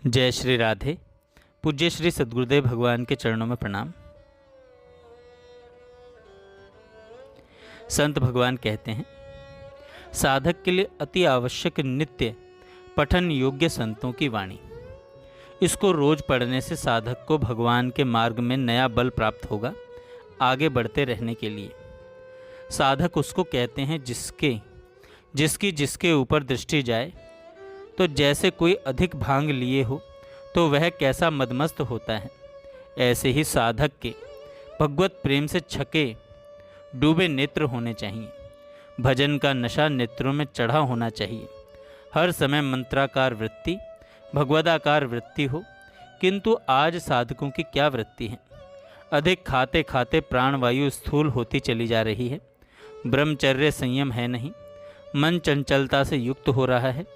जय श्री राधे। पूज्य श्री सद्गुरुदेव भगवान के चरणों में प्रणाम। संत भगवान कहते हैं, साधक के लिए अति आवश्यक नित्य पठन योग्य संतों की वाणी। इसको रोज पढ़ने से साधक को भगवान के मार्ग में नया बल प्राप्त होगा आगे बढ़ते रहने के लिए। साधक उसको कहते हैं जिसके ऊपर दृष्टि जाए, तो जैसे कोई अधिक भांग लिए हो तो वह कैसा मदमस्त होता है, ऐसे ही साधक के भगवत प्रेम से छके डूबे नेत्र होने चाहिए। भजन का नशा नेत्रों में चढ़ा होना चाहिए। हर समय मंत्राकार वृत्ति, भगवदाकार वृत्ति हो। किंतु आज साधकों की क्या वृत्ति है? अधिक खाते खाते प्राणवायु स्थूल होती चली जा रही है। ब्रह्मचर्य संयम है नहीं, मन चंचलता से युक्त हो रहा है।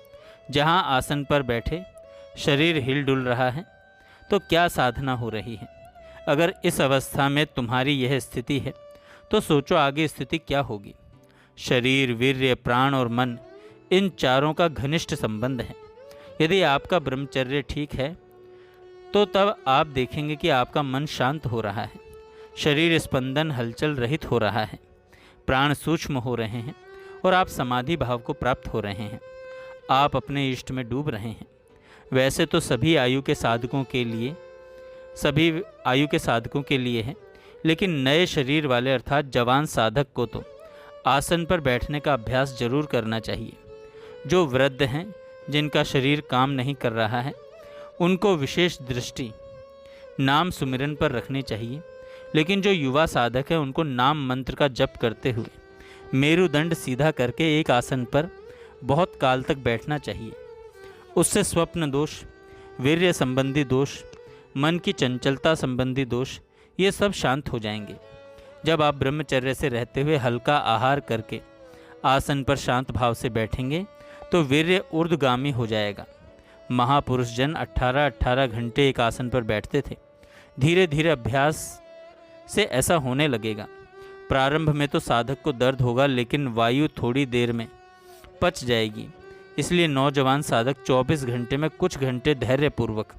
जहाँ आसन पर बैठे शरीर हिल डुल रहा है, तो क्या साधना हो रही है? अगर इस अवस्था में तुम्हारी यह स्थिति है तो सोचो आगे स्थिति क्या होगी। शरीर, वीर्य, प्राण और मन, इन चारों का घनिष्ठ संबंध है। यदि आपका ब्रह्मचर्य ठीक है तो तब आप देखेंगे कि आपका मन शांत हो रहा है, शरीर स्पंदन हलचल रहित हो रहा है, प्राण सूक्ष्म हो रहे हैं और आप समाधि भाव को प्राप्त हो रहे हैं। आप अपने इष्ट में डूब रहे हैं। वैसे तो सभी आयु के साधकों के लिए है, लेकिन नए शरीर वाले अर्थात जवान साधक को तो आसन पर बैठने का अभ्यास जरूर करना चाहिए। जो वृद्ध हैं, जिनका शरीर काम नहीं कर रहा है, उनको विशेष दृष्टि नाम सुमिरन पर रखनी चाहिए। लेकिन जो युवा साधक है, उनको नाम मंत्र का जप करते हुए मेरुदंड सीधा करके एक आसन पर बहुत काल तक बैठना चाहिए। उससे स्वप्न दोष, वीर्य संबंधी दोष, मन की चंचलता संबंधी दोष, ये सब शांत हो जाएंगे। जब आप ब्रह्मचर्य से रहते हुए हल्का आहार करके आसन पर शांत भाव से बैठेंगे तो वीर्य ऊर्ध्वगामी हो जाएगा। महापुरुष जन 18-18 घंटे एक आसन पर बैठते थे। धीरे धीरे अभ्यास से ऐसा होने लगेगा। प्रारंभ में तो साधक को दर्द होगा, लेकिन वायु थोड़ी देर में पच जाएगी। इसलिए नौजवान साधक 24 घंटे में कुछ घंटे धैर्यपूर्वक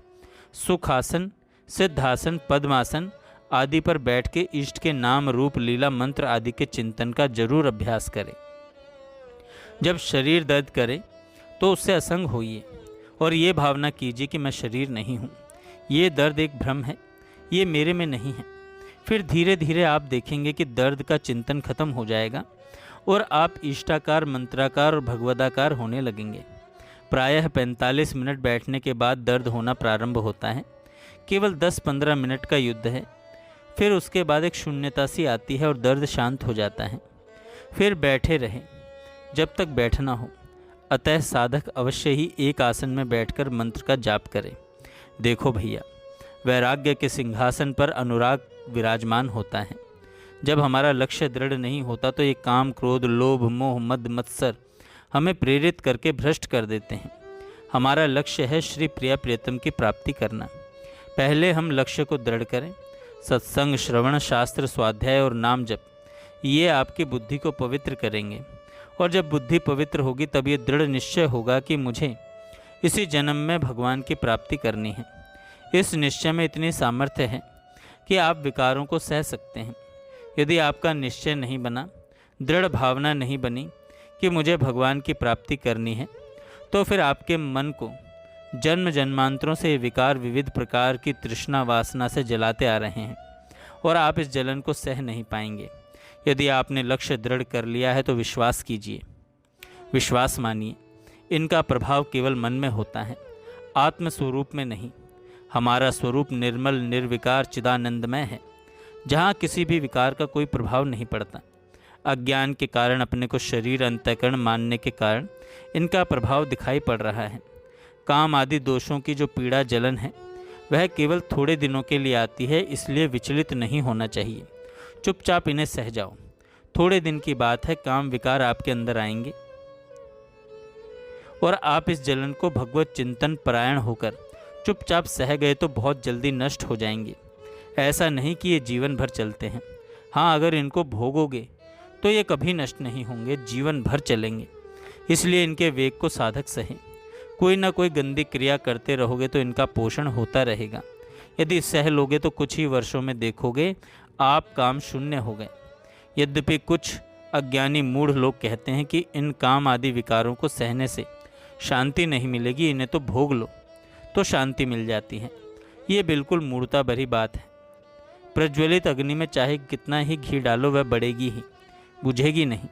सुखासन, सिद्धासन, पद्मासन आदि पर बैठ के इष्ट के नाम, रूप, लीला, मंत्र आदि के चिंतन का जरूर अभ्यास करें। जब शरीर दर्द करे तो उससे असंग होइए और ये भावना कीजिए कि मैं शरीर नहीं हूँ, ये दर्द एक भ्रम है, ये मेरे में नहीं है। फिर धीरे धीरे आप देखेंगे कि दर्द का चिंतन खत्म हो जाएगा और आप इष्टाकार, मंत्राकार और भगवदाकार होने लगेंगे। प्रायः 45 मिनट बैठने के बाद दर्द होना प्रारंभ होता है। केवल 10-15 मिनट का युद्ध है। फिर उसके बाद एक शून्यता सी आती है और दर्द शांत हो जाता है। फिर बैठे रहें जब तक बैठना हो। अतः साधक अवश्य ही एक आसन में बैठकर मंत्र का जाप करे। देखो भैया, वैराग्य के सिंहासन पर अनुराग विराजमान होता है। जब हमारा लक्ष्य दृढ़ नहीं होता तो ये काम, क्रोध, लोभ, मोह, मद, मत्सर हमें प्रेरित करके भ्रष्ट कर देते हैं। हमारा लक्ष्य है श्री प्रिया प्रियतम की प्राप्ति करना। पहले हम लक्ष्य को दृढ़ करें। सत्संग, श्रवण, शास्त्र, स्वाध्याय और नाम जप, ये आपकी बुद्धि को पवित्र करेंगे। और जब बुद्धि पवित्र होगी तब ये दृढ़ निश्चय होगा कि मुझे इसी जन्म में भगवान की प्राप्ति करनी है। इस निश्चय में इतनी सामर्थ्य है कि आप विकारों को सह सकते हैं। यदि आपका निश्चय नहीं बना, दृढ़ भावना नहीं बनी कि मुझे भगवान की प्राप्ति करनी है, तो फिर आपके मन को जन्म जन्मांतरों से विकार विविध प्रकार की तृष्णा वासना से जलाते आ रहे हैं और आप इस जलन को सह नहीं पाएंगे। यदि आपने लक्ष्य दृढ़ कर लिया है तो विश्वास कीजिए, विश्वास मानिए। इनका प्रभाव केवल मन में होता है, आत्म स्वरूप में नहीं। हमारा स्वरूप निर्मल, निर्विकार, चिदानंदमय है, जहाँ किसी भी विकार का कोई प्रभाव नहीं पड़ता। अज्ञान के कारण, अपने को शरीर, अंतःकरण मानने के कारण इनका प्रभाव दिखाई पड़ रहा है। काम आदि दोषों की जो पीड़ा, जलन है, वह केवल थोड़े दिनों के लिए आती है। इसलिए विचलित नहीं होना चाहिए। चुपचाप इन्हें सह जाओ। थोड़े दिन की बात है, काम विकार आपके अंदर आएंगे और आप इस जलन को भगवत चिंतन परायण होकर चुपचाप सह गए तो बहुत जल्दी नष्ट हो जाएंगे। ऐसा नहीं कि ये जीवन भर चलते हैं। हाँ, अगर इनको भोगोगे तो ये कभी नष्ट नहीं होंगे, जीवन भर चलेंगे। इसलिए इनके वेग को साधक सहे। कोई ना कोई गंदी क्रिया करते रहोगे तो इनका पोषण होता रहेगा। यदि सह लोगे तो कुछ ही वर्षों में देखोगे आप काम शून्य हो गए। यद्यपि कुछ अज्ञानी मूढ़ लोग कहते हैं कि इन काम आदि विकारों को सहने से शांति नहीं मिलेगी, इन्हें तो भोग लो तो शांति मिल जाती है। ये बिल्कुल मूढ़ता भरी बात है। प्रज्वलित अग्नि में चाहे कितना ही घी डालो वह बढ़ेगी ही, बुझेगी नहीं।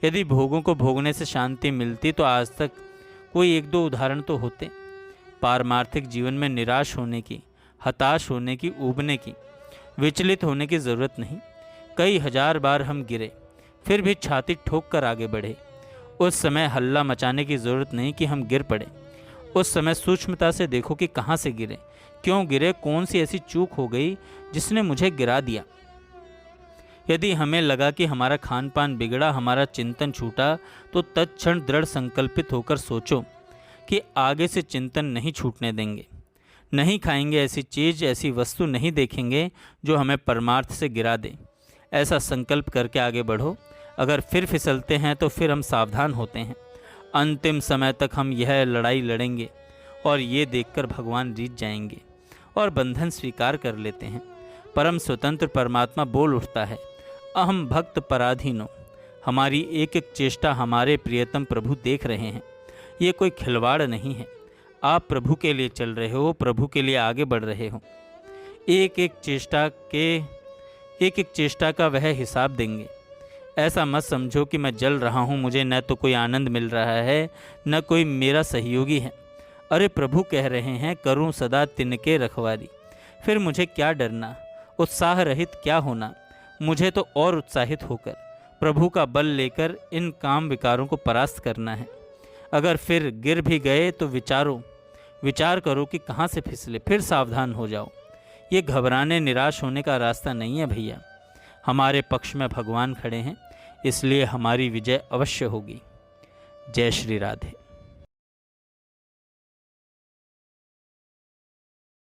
यदि भोगों को भोगने से शांति मिलती तो आज तक कोई एक दो उदाहरण तो होते। पारमार्थिक जीवन में निराश होने की, हताश होने की, ऊबने की, विचलित होने की ज़रूरत नहीं। कई हजार बार हम गिरे फिर भी छाती ठोक कर आगे बढ़े। उस समय हल्ला मचाने की ज़रूरत नहीं कि हम गिर पड़े। उस समय सूक्ष्मता से देखो कि कहाँ से गिरे, क्यों गिरे, कौन सी ऐसी चूक हो गई जिसने मुझे गिरा दिया। यदि हमें लगा कि हमारा खान पान बिगड़ा, हमारा चिंतन छूटा, तो तत्क्षण दृढ़ संकल्पित होकर सोचो कि आगे से चिंतन नहीं छूटने देंगे। नहीं खाएंगे ऐसी चीज़, ऐसी वस्तु नहीं देखेंगे जो हमें परमार्थ से गिरा दे। ऐसा संकल्प करके आगे बढ़ो। अगर फिर फिसलते हैं तो फिर हम सावधान होते हैं। अंतिम समय तक हम यह लड़ाई लड़ेंगे और ये देखकर भगवान जीत जाएंगे और बंधन स्वीकार कर लेते हैं। परम स्वतंत्र परमात्मा बोल उठता है, अहम भक्त पराधीनो। हमारी एक एक चेष्टा हमारे प्रियतम प्रभु देख रहे हैं। ये कोई खिलवाड़ नहीं है। आप प्रभु के लिए चल रहे हो, प्रभु के लिए आगे बढ़ रहे हो। एक एक चेष्टा का वह हिसाब देंगे। ऐसा मत समझो कि मैं जल रहा हूँ, मुझे न तो कोई आनंद मिल रहा है न कोई मेरा सहयोगी है। अरे प्रभु कह रहे हैं, करूँ सदा तिनके रखवारी, फिर मुझे क्या डरना, उत्साह रहित क्या होना। मुझे तो और उत्साहित होकर प्रभु का बल लेकर इन काम विकारों को परास्त करना है। अगर फिर गिर भी गए तो विचार करो कि कहाँ से फिसले, फिर सावधान हो जाओ। ये घबराने निराश होने का रास्ता नहीं है भैया। हमारे पक्ष में भगवान खड़े हैं, इसलिए हमारी विजय अवश्य होगी। जय श्री राधे।